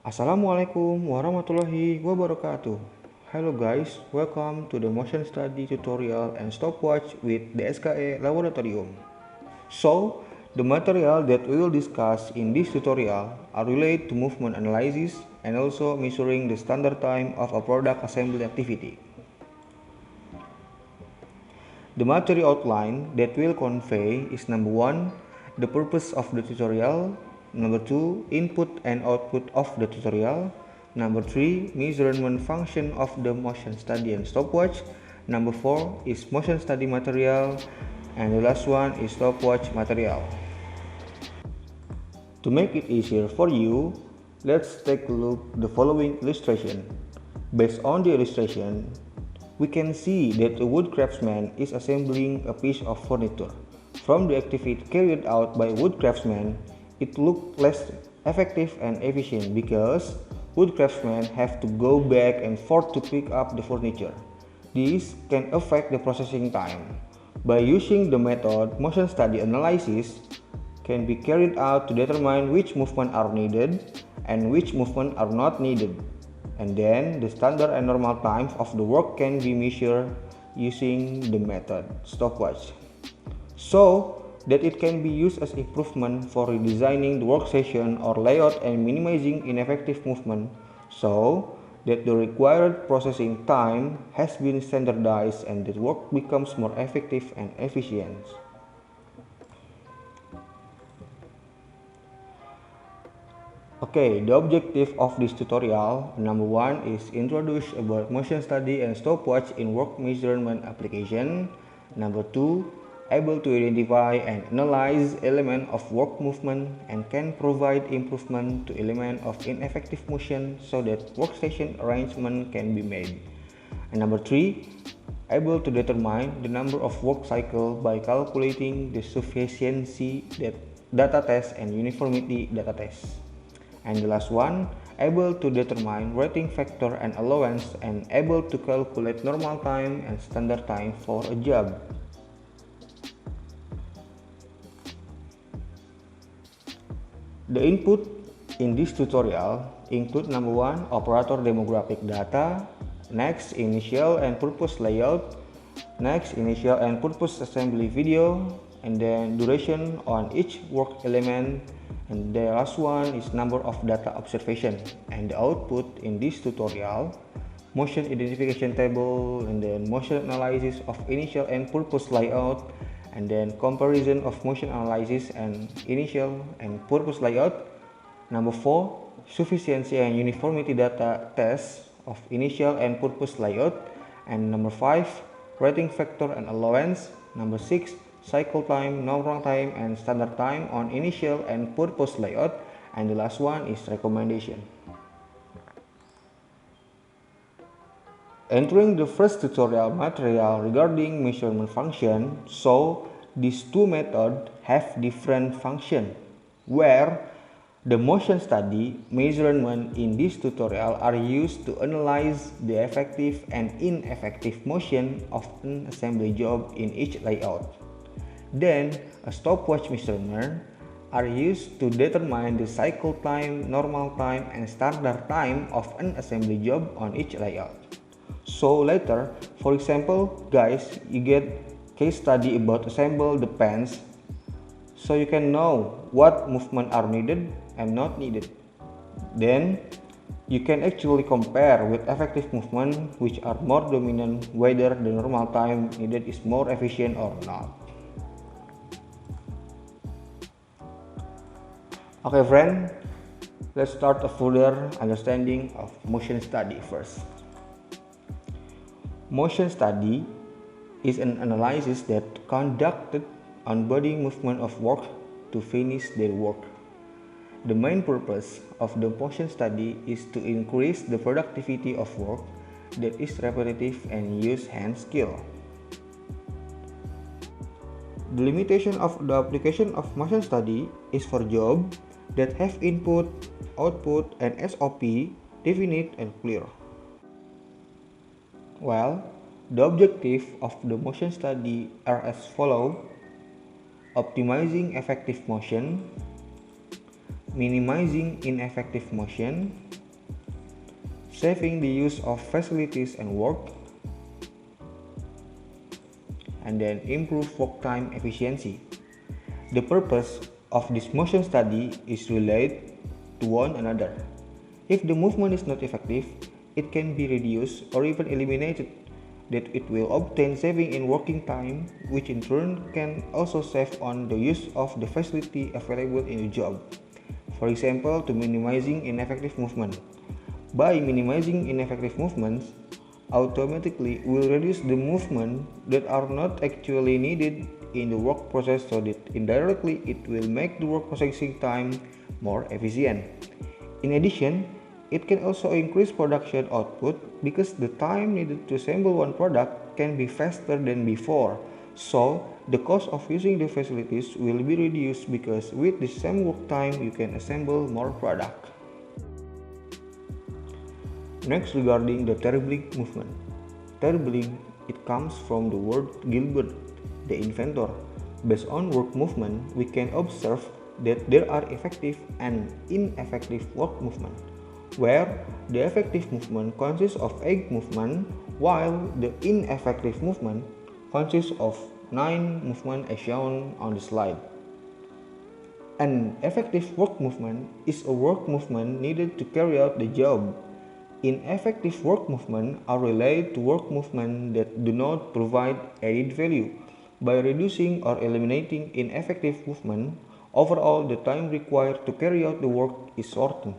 Assalamualaikum warahmatullahi wabarakatuh. Hello guys, welcome to the motion study tutorial and stopwatch with the SKE Laboratorium. So, the material that we will discuss in this tutorial are related to movement analysis and also measuring the standard time of a product assembly activity. The material outline that will convey is number 1, the purpose of the tutorial, number 2, input and output of the tutorial, number 3, measurement function of the motion study and stopwatch, number 4 is motion study material, and the last one is stopwatch material. To make it easier for you, let's take a look at the following illustration. Based on the illustration, we can see that a wood craftsman is assembling a piece of furniture. From the activity carried out by wood craftsman, it looked less effective and efficient because wood craftsmen have to go back and forth to pick up the furniture. This can affect the processing time. By using the method motion study analysis can be carried out to determine which movement are needed and which movement are not needed. And then the standard and normal times of the work can be measured using the method stopwatch, so that it can be used as improvement for redesigning the work session or layout and minimizing ineffective movement, so that the required processing time has been standardized and the work becomes more effective and efficient. Okay, the objective of this tutorial, number 1 is introduce about motion study and stopwatch in work measurement application. Number 2, able to identify and analyze element of work movement and can provide improvement to element of ineffective motion so that workstation arrangement can be made. And number 3, able to determine the number of work cycle by calculating the sufficiency data test and uniformity data test. And the last one, able to determine rating factor and allowance and able to calculate normal time and standard time for a job. The input in this tutorial include number 1, operator demographic data, next initial and purpose layout, next initial and purpose assembly video, and then duration on each work element, and the last one is number of data observation. And the output in this tutorial, motion identification table, and then motion analysis of initial and purpose layout, and then comparison of motion analysis and initial and purpose layout. Number 4, sufficiency and uniformity data test of initial and purpose layout, and number 5, rating factor and allowance. Number 6, cycle time, normal time, and standard time on initial and purpose layout, and the last one is recommendation. Entering the first tutorial material regarding measurement function, so these two methods have different function, where the motion study measurement in this tutorial are used to analyze the effective and ineffective motion of an assembly job in each layout. Then, a stopwatch measurement are used to determine the cycle time, normal time, and standard time of an assembly job on each layout. So later, for example, guys, you get case study about assemble the pants, so you can know what movement are needed and not needed. Then, you can actually compare with effective movement which are more dominant whether the normal time needed is more efficient or not. Okay friend, let's start a further understanding of motion study first. Motion study is an analysis that conducted on body movement of work to finish their work. The main purpose of the motion study is to increase the productivity of work that is repetitive and use hand skill. The limitation of the application of motion study is for jobs that have input, output, and SOP definite and clear. Well, the objective of the motion study are as follows: optimizing effective motion, minimizing ineffective motion, saving the use of facilities and work, and then improve work time efficiency. The purpose of this motion study is related to one another. If the movement is not effective, it can be reduced or even eliminated. That it will obtain saving in working time, which in turn can also save on the use of the facility available in the job. For example, to minimizing ineffective movement. By minimizing ineffective movements, automatically will reduce the movement that are not actually needed in the work process, so that indirectly it will make the work processing time more efficient. In addition, it can also increase production output because the time needed to assemble one product can be faster than before. So, the cost of using the facilities will be reduced because with the same work time you can assemble more product. Next, regarding the Terblick movement. Terblick, it comes from the word Gilbert, the inventor. Based on work movement, we can observe that there are effective and ineffective work movement, where the effective movement consists of 8 movements, while the ineffective movement consists of 9 movements as shown on the slide. An effective work movement is a work movement needed to carry out the job. Ineffective work movements are related to work movements that do not provide added value. By reducing or eliminating ineffective movement, overall the time required to carry out the work is shortened.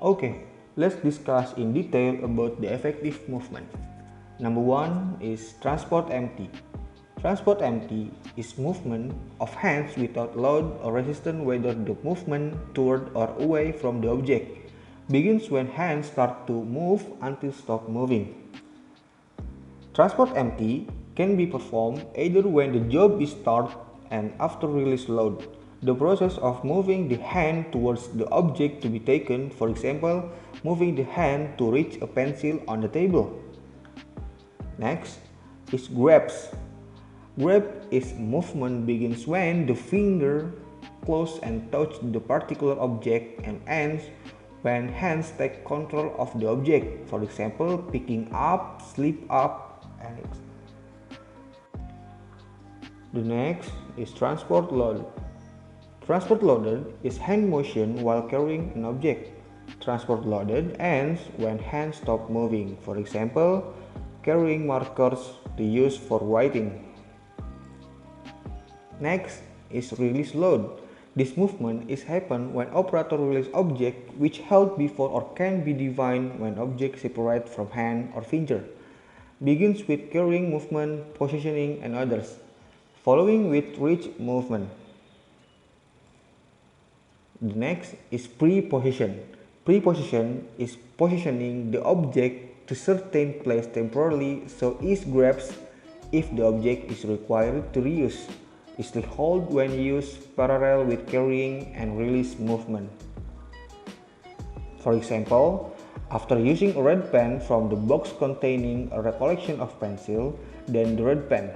Okay, let's discuss in detail about the effective movement. Number 1 is transport empty. Transport empty is movement of hands without load or resistance, whether the movement toward or away from the object. Begins when hands start to move until stop moving. Transport empty can be performed either when the job is start and after release load. The process of moving the hand towards the object to be taken, for example, moving the hand to reach a pencil on the table. Next is grabs. Grab is movement begins when the finger close and touch the particular object and ends when hands take control of the object, for example, picking up, slip up, and the next is transport load. Transport loaded is hand motion while carrying an object. Transport loaded ends when hands stop moving, for example, carrying markers to use for writing. Next is release load. This movement is happen when operator release object which held before or can be defined when object separate from hand or finger. Begins with carrying movement, positioning, and others, following with reach movement. The next is pre-position. Pre-position is positioning the object to certain place temporarily so it grabs if the object is required to reuse. Is the hold when used parallel with carrying and release movement. For example, after using a red pen from the box containing a recollection of pencil, then the red pen.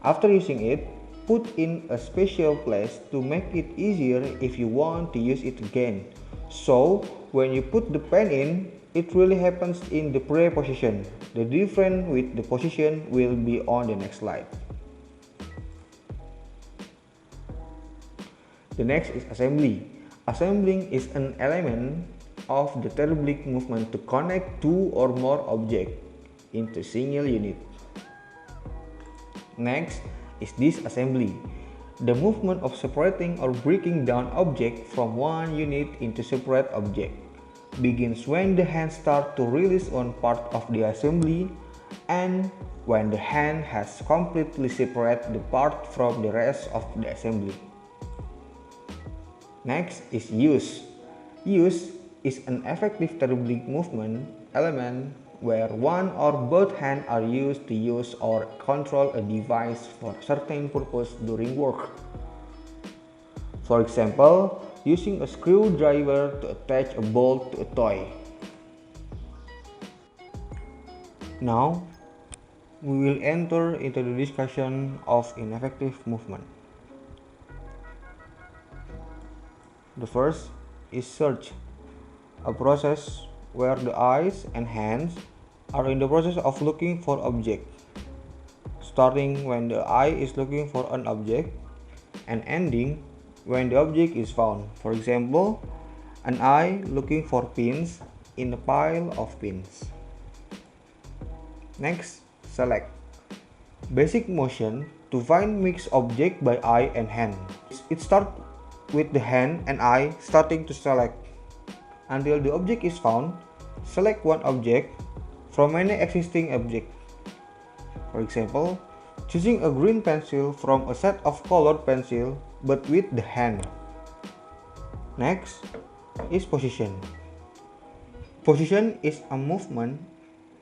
After using it, put in a special place to make it easier if you want to use it again. So, when you put the pen in, it really happens in the pre-position. The difference with the position will be on the next slide. The next is assembly. Assembling is an element of the Terblick movement to connect two or more objects into a single unit. Next is disassembly. The movement of separating or breaking down object from one unit into separate object begins when the hand starts to release one part of the assembly and when the hand has completely separated the part from the rest of the assembly. Next is use. Use is an effective Terblick movement element where one or both hands are used to use or control a device for a certain purpose during work. For example, using a screwdriver to attach a bolt to a toy. Now, we will enter into the discussion of ineffective movement. The first is search, a process where the eyes and hands are in the process of looking for object, starting when the eye is looking for an object and ending when the object is found. For example, an eye looking for pins in a pile of pins. Next, select. Basic motion to find mixed object by eye and hand. It starts with the hand and eye starting to select. Until the object is found, select one object from many existing objects. For example, choosing a green pencil from a set of colored pencil but with the hand. Next is position. Position is a movement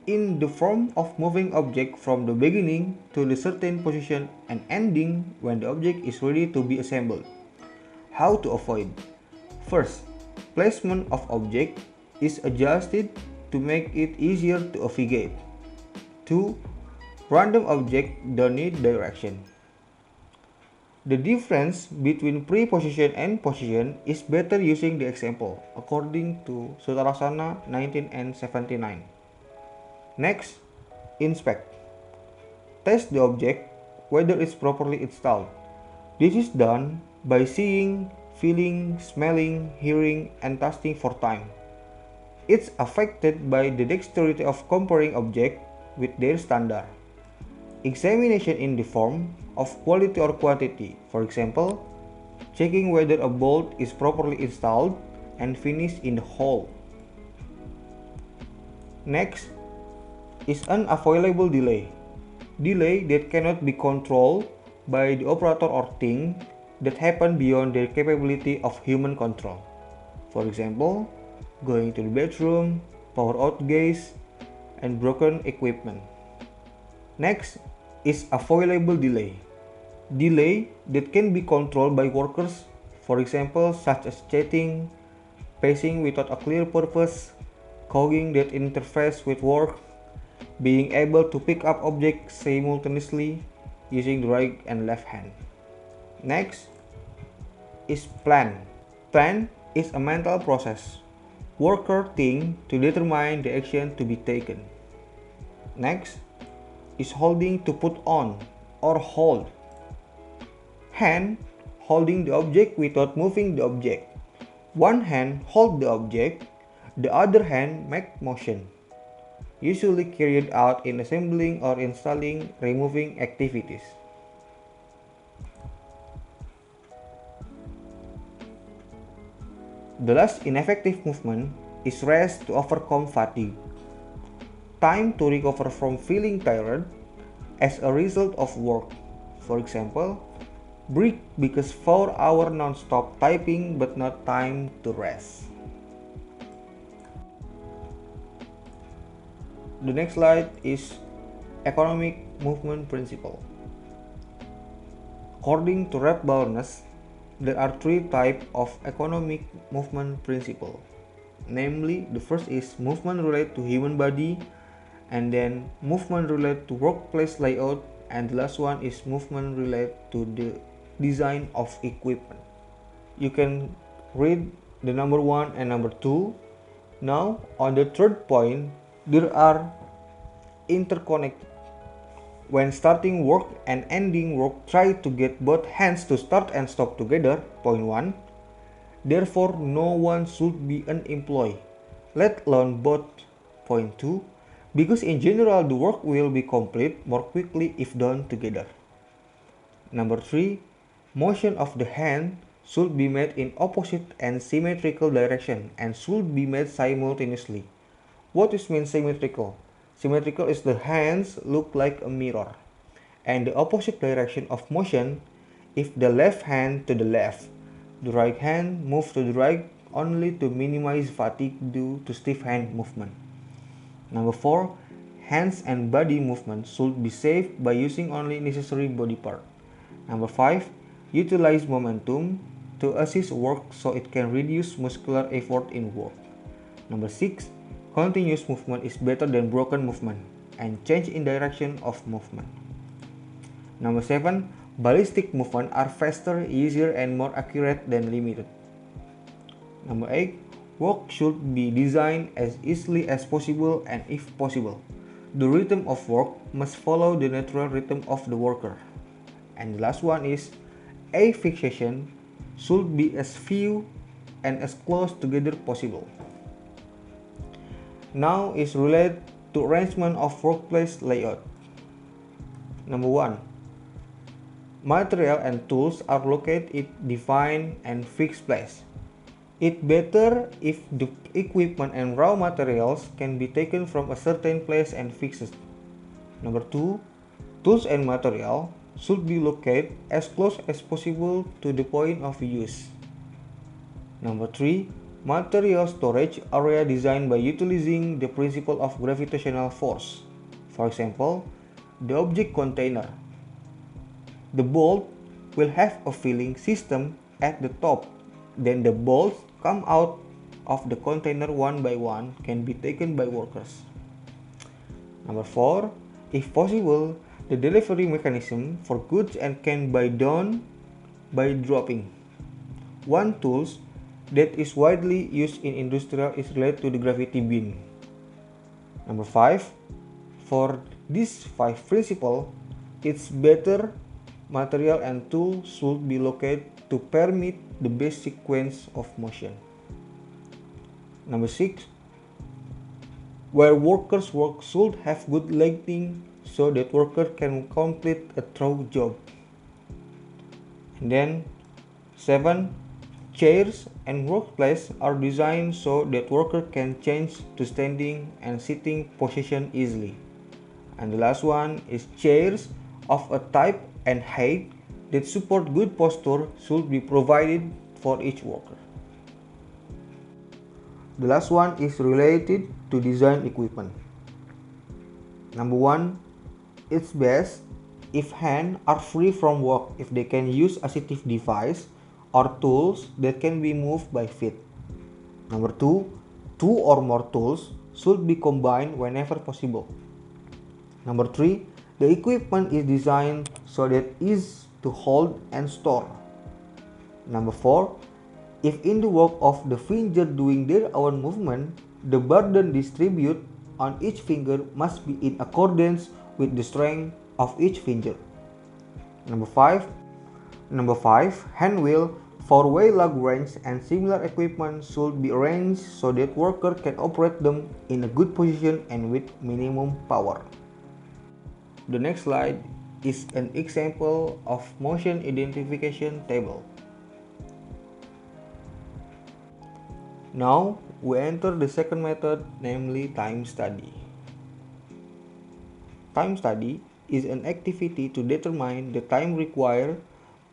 in the form of moving object from the beginning to the certain position and ending when the object is ready to be assembled. How to avoid? First, placement of object is adjusted to make it easier to navigate. 2. Random object don't need direction. The difference between pre-position and position is better using the example, according to Sutarasana 1979. Next, inspect. Test the object whether it's properly installed. This is done by seeing, feeling, smelling, hearing, and tasting for time. It's affected by the dexterity of comparing objects with their standard. Examination in the form of quality or quantity. For example, checking whether a bolt is properly installed and finished in the hole. Next is unavoidable delay. Delay that cannot be controlled by the operator or thing that happen beyond their capability of human control. For example, going to the bathroom, power outages, and broken equipment. Next is avoidable delay. Delay that can be controlled by workers, for example, such as chatting, pacing without a clear purpose, coding that interferes with work, being able to pick up objects simultaneously using the right and left hand. Next is plan. Plan is a mental process. Worker think to determine the action to be taken. Next is holding to put on or hold. Hand holding the object without moving the object. One hand hold the object, the other hand make motion. Usually carried out in assembling or installing removing activities. The last ineffective movement is rest to overcome fatigue. Time to recover from feeling tired as a result of work. For example, break because 4-hour non-stop typing but not time to rest. The next slide is economic movement principle. According to Ralph Barnes, there are 3 types of economic movement principle. Namely, the first is movement related to human body, and then movement related to workplace layout, and the last one is movement related to the design of equipment. You can read the number 1 and number 2. Now, on the third point, there are interconnected. When starting work and ending work, try to get both hands to start and stop together. Point 1. Therefore, no one should be unemployed, let alone both. Point 2. Because in general, the work will be complete more quickly if done together. Number 3. Motion of the hand should be made in opposite and symmetrical direction and should be made simultaneously. What is mean symmetrical? Symmetrical is the hands look like a mirror, and the opposite direction of motion, if the left hand to the left, the right hand move to the right only to minimize fatigue due to stiff hand movement. Number 4. Hands and body movement should be saved by using only necessary body part. Number 5. Utilize momentum to assist work so it can reduce muscular effort in work. Number 6. Continuous movement is better than broken movement, and change in direction of movement. Number 7. Ballistic movement are faster, easier, and more accurate than limited. Number 8, work should be designed as easily as possible, and if possible, the rhythm of work must follow the natural rhythm of the worker. And the last one is a fixation should be as few and as close together possible. Now is related to arrangement of workplace layout. Number 1, material and tools are located in defined and fixed place. It's better if the equipment and raw materials can be taken from a certain place and fixed. Number 2, tools and material should be located as close as possible to the point of use. Number 3, material storage area designed by utilizing the principle of gravitational force. For example, the object container. The bolt will have a filling system at the top. Then the bolts come out of the container one by one can be taken by workers. Number 4, if possible, the delivery mechanism for goods and can be done by dropping. One tool that is widely used in industrial is related to the gravity beam. Number 5, for these 5 principles, it's better material and tool should be located to permit the best sequence of motion. Number 6, where workers work should have good lighting so that worker can complete a thorough job. And then 7, chairs and workplace are designed so that worker can change to standing and sitting position easily. And the last one is chairs of a type and height that support good posture should be provided for each worker. The last one is related to design equipment. Number 1, it's best if hands are free from work if they can use assistive device or tools that can be moved by feet. Number 2, 2 or more tools should be combined whenever possible. Number 3, the equipment is designed so that it is to hold and store. Number 4, if in the work of the finger doing their own movement, the burden distributed on each finger must be in accordance with the strength of each finger. Number 5, hand wheel, 4-way lug wrench and similar equipment should be arranged so that worker can operate them in a good position and with minimum power. The next slide is an example of motion identification table. Now we enter the second method, namely time study. Time study is an activity to determine the time required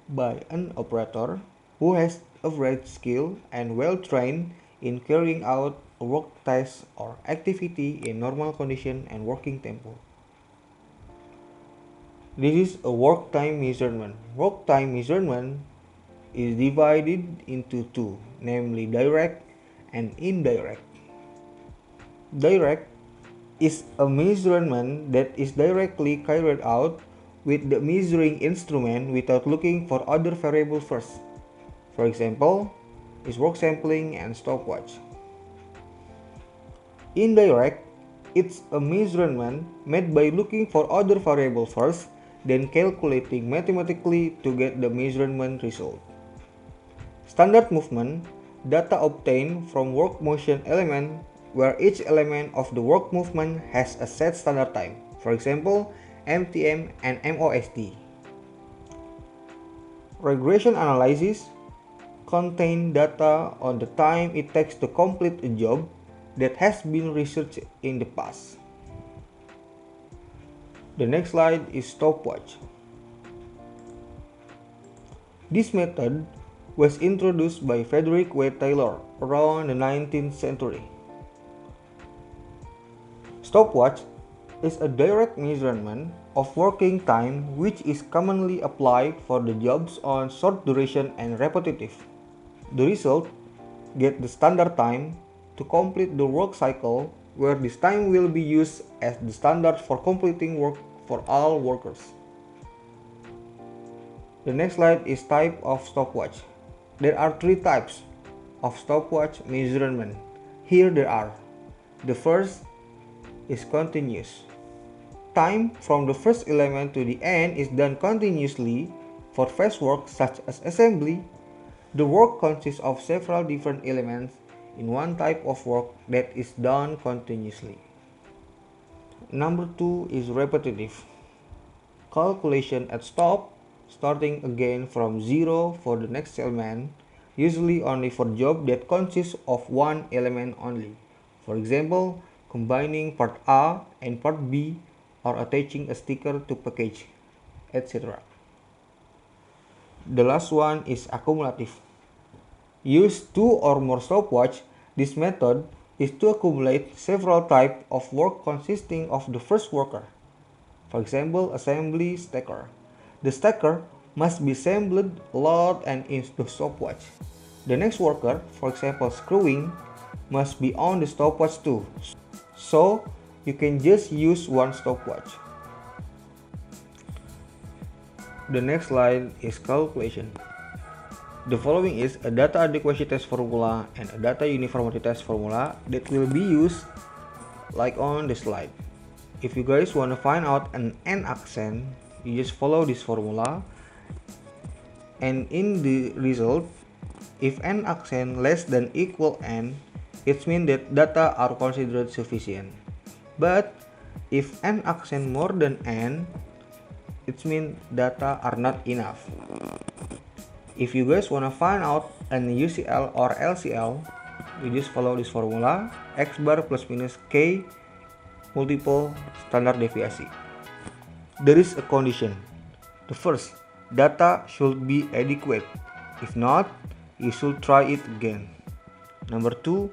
by an operator who has average skill and well trained in carrying out a work task or activity in normal condition and working tempo. This is a work time measurement. Work time measurement is divided into two, namely direct and indirect. Direct is a measurement that is directly carried out with the measuring instrument without looking for other variables first. For example, is work sampling and stopwatch. Indirect, it's a measurement made by looking for other variables first, then calculating mathematically to get the measurement result. Standard movement, data obtained from work motion element where each element of the work movement has a set standard time, for example, MTM and MOST. Regression analysis contain data on the time it takes to complete a job that has been researched in the past. The next slide is stopwatch. This method was introduced by Frederick W. Taylor around the 19th century. Stopwatch is a direct measurement of working time which is commonly applied for the jobs on short duration and repetitive. The result get the standard time to complete the work cycle, where this time will be used as the standard for completing work for all workers. The next slide is type of stopwatch. There are three types: of stopwatch measurement. Here they are. The first is continuous. Time from the first element to the end is done continuously. For fast work such as assembly, the work consists of several different elements in one type of work that is done continuously. Number 2 is repetitive. Calculation at stop, starting again from 0 for the next element, usually only for job that consists of one element only. For example, combining part A and part B, or attaching a sticker to package, etc. The last one is accumulative. Use 2 or more stopwatch. This method is to accumulate several types of work consisting of the first worker. For example, assembly stacker. The stacker must be assembled, loaded, and into the stopwatch. The next worker, for example screwing, must be on the stopwatch too. So you can just use one stopwatch. The next slide is calculation. The following is a data adequacy test formula and a data uniformity test formula that will be used like on the slide. If you guys want to find out an N accent, you just follow this formula, and in the result, if N accent less than equal N, it means that data are considered sufficient. But if N accent more than N, it means data are not enough. If you guys want to find out an UCL or LCL, you just follow this formula, X bar plus minus K multiple standard deviation. There is a condition. The first, data should be adequate. If not, you should try it again. Number 2,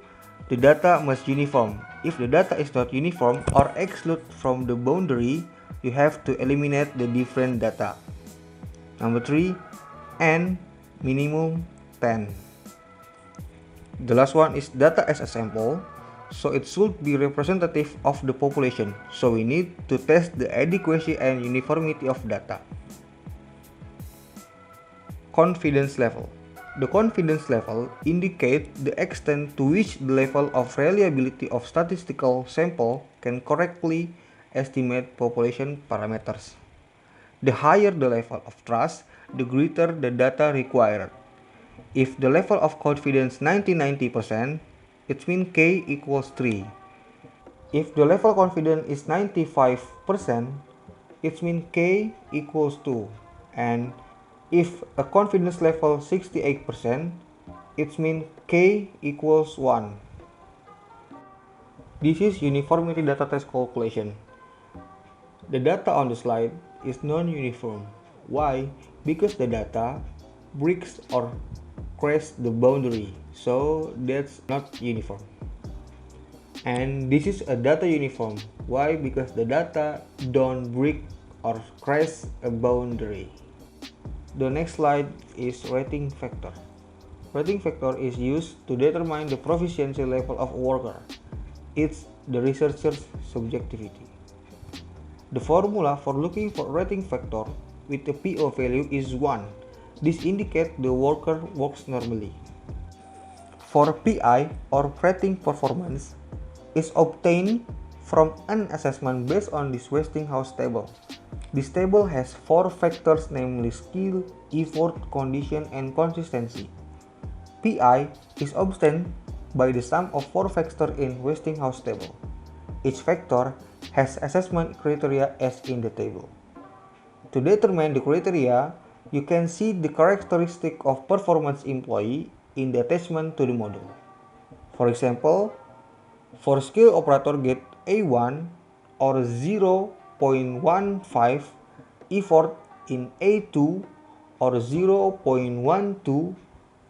the data must uniform. If the data is not uniform or excluded from the boundary, you have to eliminate the different data. Number 3, N minimum 10. The last one is data as a sample, so it should be representative of the population. So we need to test the adequacy and uniformity of data. Confidence level. The confidence level indicates the extent to which the level of reliability of statistical sample can correctly estimate population parameters. The higher the level of trust, the greater the data required. If the level of confidence 90%, it means K equals 3. If the level of confidence is 95%, it means K equals 2. And if a confidence level 68%, it means K equals 1. This is uniformity data test calculation. The data on the slide is non-uniform. Why? Because the data breaks or crashes the boundary, so that's not uniform. And this is a data uniform. Why? Because the data don't break or crash a boundary. The next slide is rating factor. Rating factor is used to determine the proficiency level of a worker. It's the researcher's subjectivity. The formula for looking for rating factor with a PO value is 1. This indicates the worker works normally. For PI or rating performance is obtained from an assessment based on this Westinghouse table. This table has 4 factors, namely skill, effort, condition, and consistency. PI is obtained by the sum of 4 factors in Westinghouse table. Each factor has assessment criteria as in the table. To determine the criteria, you can see the characteristic of performance employee in the attachment to the model. For example, for skill operator get A1 or 0.15, effort in A2 or 0.12,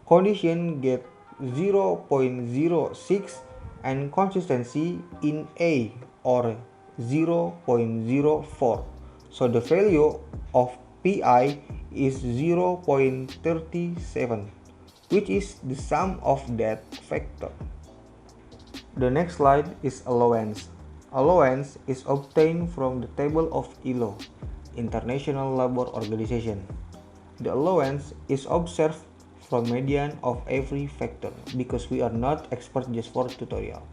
condition get 0.06, and consistency in A or 0.04. So the value of PI is 0.37, which is the sum of that factor. The next slide is allowance. Allowance is obtained from the table of ILO, International Labour Organization. The allowance is observed from median of every factor because we are not expert just for tutorial.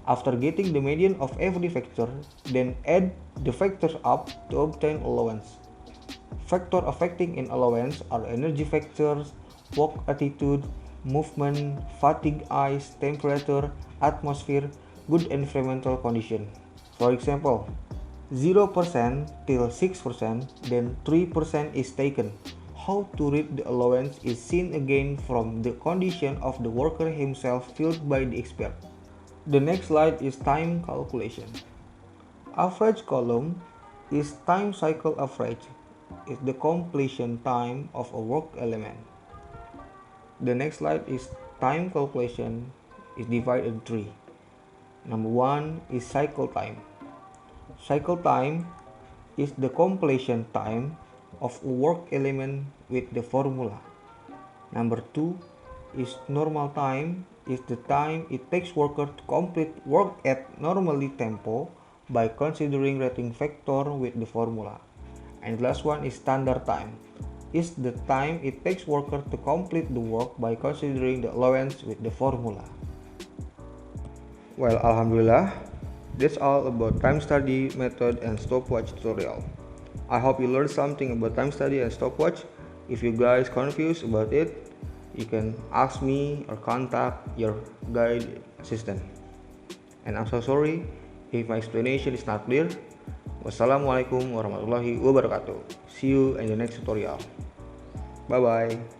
After getting the median of every factor, then add the factors up to obtain allowance. Factors affecting an allowance are energy factors, work attitude, movement, fatigue, eyes, temperature, atmosphere, good environmental condition. For example, 0% till 6%, then 3% is taken. How to read the allowance is seen again from the condition of the worker himself filled by the expert. The next slide is time calculation. Average column is time cycle average, is the completion time of a work element. The next slide is time calculation is divided in three. Number one is cycle time. Cycle time is the completion time of a work element with the formula. Number two is normal time, is the time it takes worker to complete work at normally tempo by considering rating factor with the formula. And the last one is standard time, is the time it takes worker to complete the work by considering the allowance with the formula. Well, alhamdulillah, that's all about time study method and stopwatch tutorial. I hope you learned something about time study and stopwatch. If you guys confused about it, you can ask me or contact your guide assistant. And I'm so sorry if my explanation is not clear. Wassalamualaikum warahmatullahi wabarakatuh. See you in the next tutorial. Bye bye.